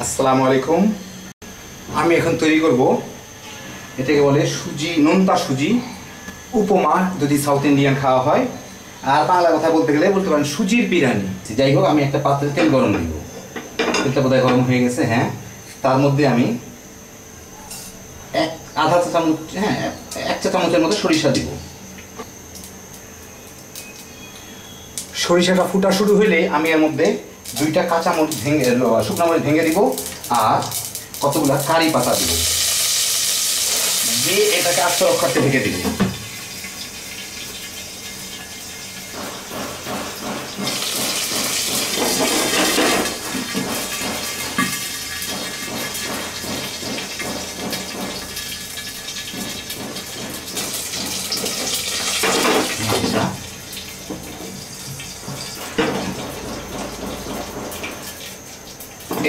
আসসালামু আলাইকুম। আমি এখন তৈরি করব, এটাকে বলে সুজি, নোনতা সুজি উপমা, যদি সাউথ ইন্ডিয়ান খাওয়া হয়। আর বাংলা কথা বলতে গেলে বলতে পারেন সুজির বিরিয়ানি। যাই হোক, আমি একটা পাত্রে তেল গরম দিব। তেলটা বোধহয় গরম হয়ে গেছে। হ্যাঁ, তার মধ্যে আমি আধা চা চামচ, হ্যাঁ 1 চা চামচের মতো সরিষা দিব। সরিষাটা ফুটা শুরু হইলে আমি এর মধ্যে 2টা কাঁচামরিচ ভেঙে, শুকনো মরিচ ভেঙে দিব, আর কতগুলা কারি পাতা দিব, দিয়ে এটাকে আত্মরক্ষার্থে ঢেকে দিব।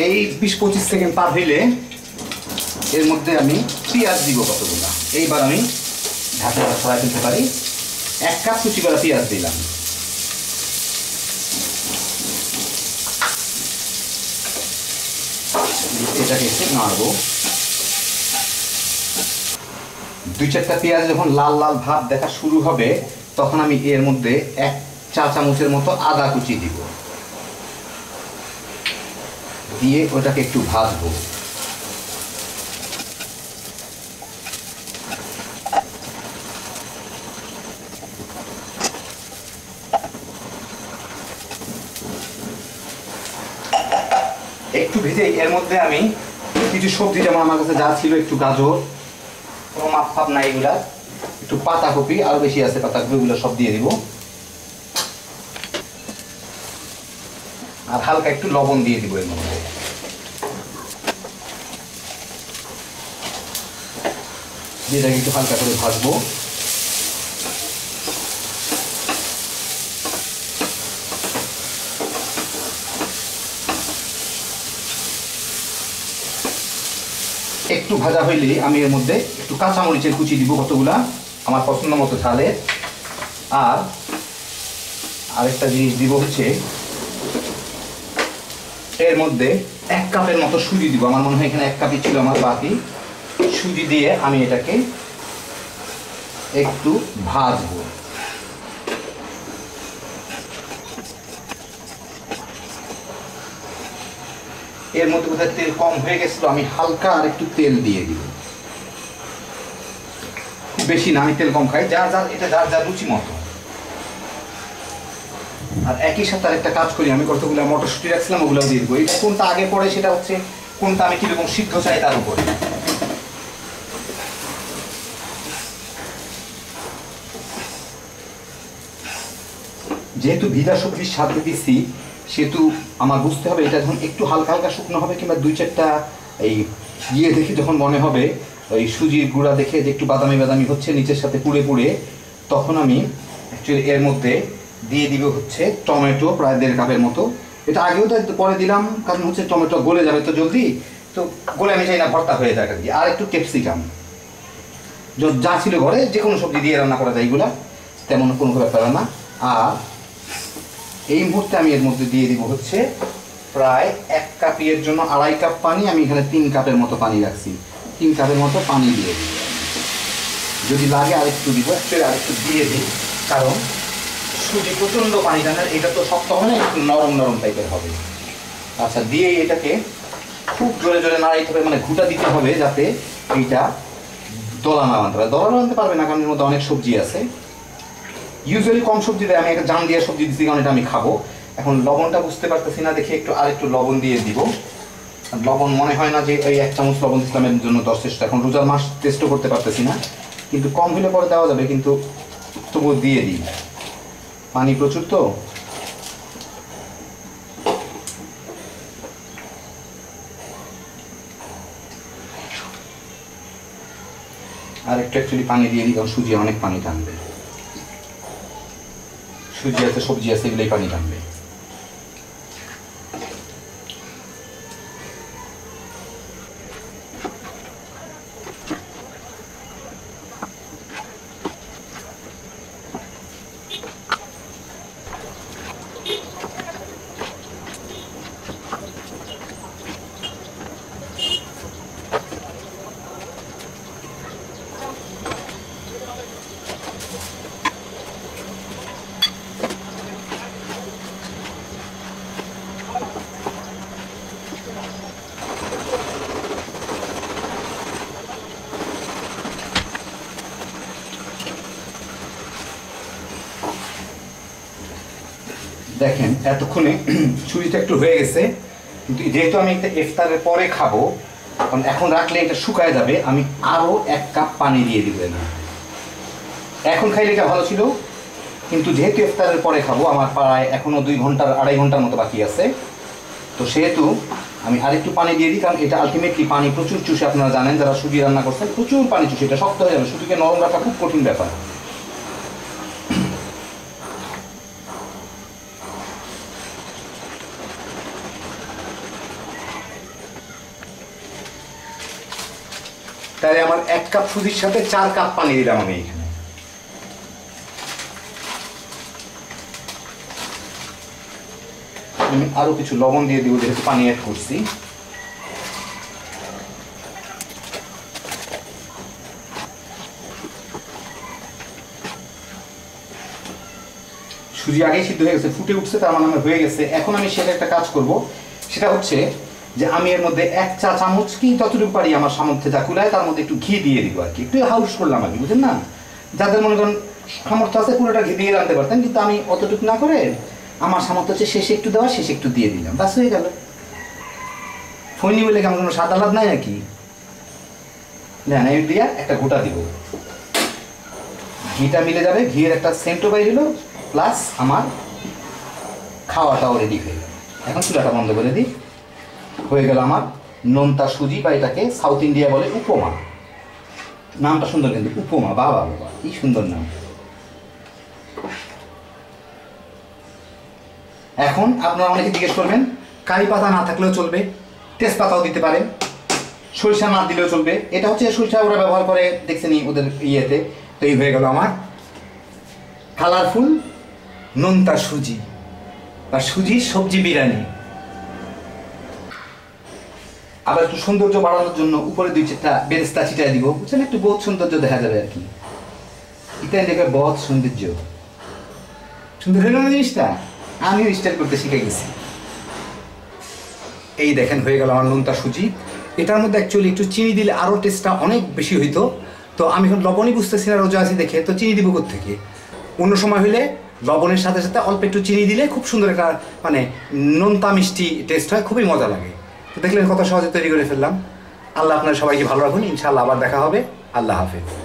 এই 20-25 সেকেন্ড পার হইলে এর মধ্যে আমি পেঁয়াজ দিব কতগুলা। এইবার আমি ঢাকনাটা সরাই ফেলতে পারি। 1 কাপ কুচি করা পেঁয়াজ দিলাম। এটাকে একটু নাড়বো। 2-4টা পেঁয়াজ যখন লাল লাল ভাব দেখা শুরু হবে, তখন আমি এর মধ্যে 1 চা চামচের মতো আদা কুচি দিব, দিয়ে ওটাকে একটু ভাজবো। একটু ভেজে এর মধ্যে আমি কিছু সবজি, যেমন আমার কাছে যা ছিল, একটু গাজর, কোনো মাপ ফাপ নাই এগুলা, একটু পাতাকপি, আরো বেশি আছে পাতাকপি, ওগুলো সব দিয়ে দিব, আর হালকা একটু লবণ দিয়ে দিব এর মধ্যে। এটাকে একটু হালকা করে ভাজবো। একটু ভাজা হইলে আমি এর মধ্যে একটু কাঁচামরিচের কুচি দিব, কতগুলা আমার পছন্দ মতো ঝালের। আর আরেকটা জিনিস দিব হচ্ছে, এর মধ্যে 1 কাপের মতো সুজি দিব। আমার মনে হয় এখানে 1 কাপই ছিল আমার, বাকি সুজি দিয়ে আমি এটাকে একটু ভাজবো। এর মধ্যে কোথায় তেল কম হয়ে গেছিল, আমি হালকা আর একটু তেল দিয়ে দিব, খুব বেশি না, আমি তেল কম খাই, যার যার রুচি মতো। আর একই সাথে আরেকটা কাজ করি, আমি কতগুলো মটরশুঁটি রাখছিলাম, ওগুলো দিয়ে দিব। এটা কোনটা আগে পড়ে সেটা হচ্ছে কোনটা আমি কিরকম সিদ্ধ চাই তার উপরে। যেহেতু ভিজা সবজির সাথে দিচ্ছি, সেহেতু আমার বুঝতে হবে এটা যখন একটু হালকা হালকা শুকনো হবে, কিংবা 2-4টা এই দেখে যখন মনে হবে, ওই সুজির গুঁড়া দেখে যে একটু বাদামি বাদামি হচ্ছে নিচের সাথে পুড়ে পুড়ে, তখন আমি অ্যাকচুয়ালি এর মধ্যে দিয়ে দিব হচ্ছে টমেটো, প্রায় 1.5 কাপের মতো। এটা আগেও তো পরে দিলাম, কারণ হচ্ছে টমেটো গলে যাবে তো জলদি, তো গলে আমি চাই না ভর্তা হয়ে যায় দিয়ে। আর একটু ক্যাপসিকাম, যা ছিল ঘরে, যে কোনো সবজি দিয়ে রান্না করা যায়, এগুলা তেমন কোনো ব্যাপার না। আর এই মুহূর্তে আমি এর মধ্যে দিয়ে দিব হচ্ছে প্রায় 1 কাপের জন্য 2.5 কাপ পানি। আমি এখানে 3 কাপের মতো পানি রাখছি, 3 কাপের মতো পানি দিয়ে দিব। যদি লাগে আরেকটু দিব, অ্যাকচুয়ালি আরেকটু দিয়ে দিই, কারণ সুজি প্রচণ্ড পানি টানে, এটা তো শক্ত হবে না, একটু নরম নরম টাইপের হবে। আচ্ছা, দিয়ে এটাকে খুব জোরে জোরে নাড়াইতে হবে, মানে ঘুটা দিতে হবে, যাতে এইটা দলা না আনতে পারে। দলা আনতে পারবে না, কারণ এর মধ্যে অনেক সবজি আছে। ইউজুয়ালি কম সবজি দেয়, আমি একটা জাম দিয়ে সবজি দিচ্ছি, কারণ এটা আমি খাবো। এখন লবণটা বুঝতে পারতেছি না দেখে একটু আরেকটু লবণ দিয়ে দিব। লবণ মনে হয় না যে ওই 1 চামচ লবণ ইসলামের জন্য যথেষ্ট। এখন রোজার মাস, টেস্টও করতে পারতেছি না, কিন্তু কম হলে পরে দেওয়া যাবে, কিন্তু তবুও দিয়ে দিই, পানি প্রচুর তো। আর একটু অ্যাকচুয়ালি পানি দিয়ে দিই, কারণ সুজি অনেক পানি টানবে। সুজি আছে, সবজি আছে, এগুলোই পানি টানবে। দেখেন এতক্ষণে সুজিটা একটু হয়ে গেছে, কিন্তু যেহেতু আমি একটা ইফতারের পরে খাবো, কারণ এখন রাখলে এটা শুকায় যাবে, আমি আরও 1 কাপ পানি দিয়ে দিব না। এখন খাইলে এটা ভালো ছিল, কিন্তু যেহেতু ইফতারের পরে খাবো, আমার প্রায় এখনও 2 ঘন্টার 2.5 ঘন্টার মতো বাকি আছে, তো সেহেতু আমি আরেকটু পানি দিয়ে দিই। কারণ এটা আলটিমেটলি পানি প্রচুর চুষে, আপনারা জানেন যারা সুজি রান্না করছেন, প্রচুর পানি চুষে, এটা শক্ত হয়ে যাবে। সুজিকে নরম রাখা খুব কঠিন ব্যাপার। তাহলে আমার 1 কাপ সুজির সাথে 4 কাপ পানি দিলাম আমি এখানে। আমি আরো কিছু লবণ দিয়ে দিব, যেহেতু পানি অ্যাড করছি। সুজি আগেই সিদ্ধ হয়ে গেছে, ফুটে উঠছে, তার মানে আমার হয়ে গেছে। এখন আমি সেটা একটা কাজ করব, সেটা হচ্ছে যে আমি এর মধ্যে 1 চা চামচ কি যতটুকু পারি আমার সামর্থ্যে যা কুলায় তার মধ্যে একটু ঘি দিয়ে দিব আর কি। একটু হাউস করলাম আর কি, বুঝলেন না? যাদের মনে করেন সামর্থ্য আছে পুরোটা ঘি দিয়ে রাখতে পারতেন, কিন্তু আমি অতটুকু না করে আমার সামর্থ্য হচ্ছে শেষে একটু দেওয়া, শেষে একটু দিয়ে দিলাম, বাস হয়ে গেল। ফৈনি বলে কেমন কোনো সাদা লাভ নাই নাকি? না, এই দিয়া একটা গোটা দিব, ঘিটা মিলে যাবে, ঘিয়ের একটা সেন্টও বাইরে এলো, প্লাস আমার খাওয়াটাও রেডি হয়ে গেল। এখন চুলাটা বন্ধ করে দিই। হয়ে গেল আমার নোনতা সুজি, বা এটাকে সাউথ ইন্ডিয়া বলে উপমা। নামটা সুন্দর কিন্তু, উপমা, বাবা বাবা কি সুন্দর নাম। এখন আপনারা অনেকে জিজ্ঞেস করবেন, কারি পাতা না থাকলেও চলবে, তেজপাতাও দিতে পারেন, সরিষা না দিলেও চলবে। এটা হচ্ছে সরিষা ওরা ব্যবহার করে, দেখছেনি ওদের ইয়েতে। তো এই হয়ে গেল আমার কালারফুল নোনতা সুজি বা সুজির সবজি বিরিয়ানি। আবার একটু সৌন্দর্য বাড়ানোর জন্য উপরে 2-4টা বেরেস্তা ছিটাই দিব, বুঝছেন? একটু বহুত সৌন্দর্য দেখা যাবে আর কি। এটাই দেখে বহুত সৌন্দর্য, সুন্দর হইল না জিনিসটা? আমিও স্টাইল করতে শিখে গেছি। এই দেখেন হয়ে গেল আমার নোনতা সুজি। এটার মধ্যে অ্যাকচুয়ালি একটু চিনি দিলে আরও টেস্টটা অনেক বেশি হইতো। তো আমি এখন লবণই বুঝতেছি না, রোজা আছি দেখে, তো চিনি দিব কোত্থেকে? অন্য সময় হইলে লবণের সাথে সাথে অল্প একটু চিনি দিলে খুব সুন্দর একটা মানে নোনতা মিষ্টি টেস্ট হয়, খুবই মজা লাগে। তো দেখলেন কত সহজে তৈরি করে ফেললাম। আল্লাহ আপনার সবাইকে ভালো রাখুন, ইনশাআল্লাহ আবার দেখা হবে। আল্লাহ হাফেজ।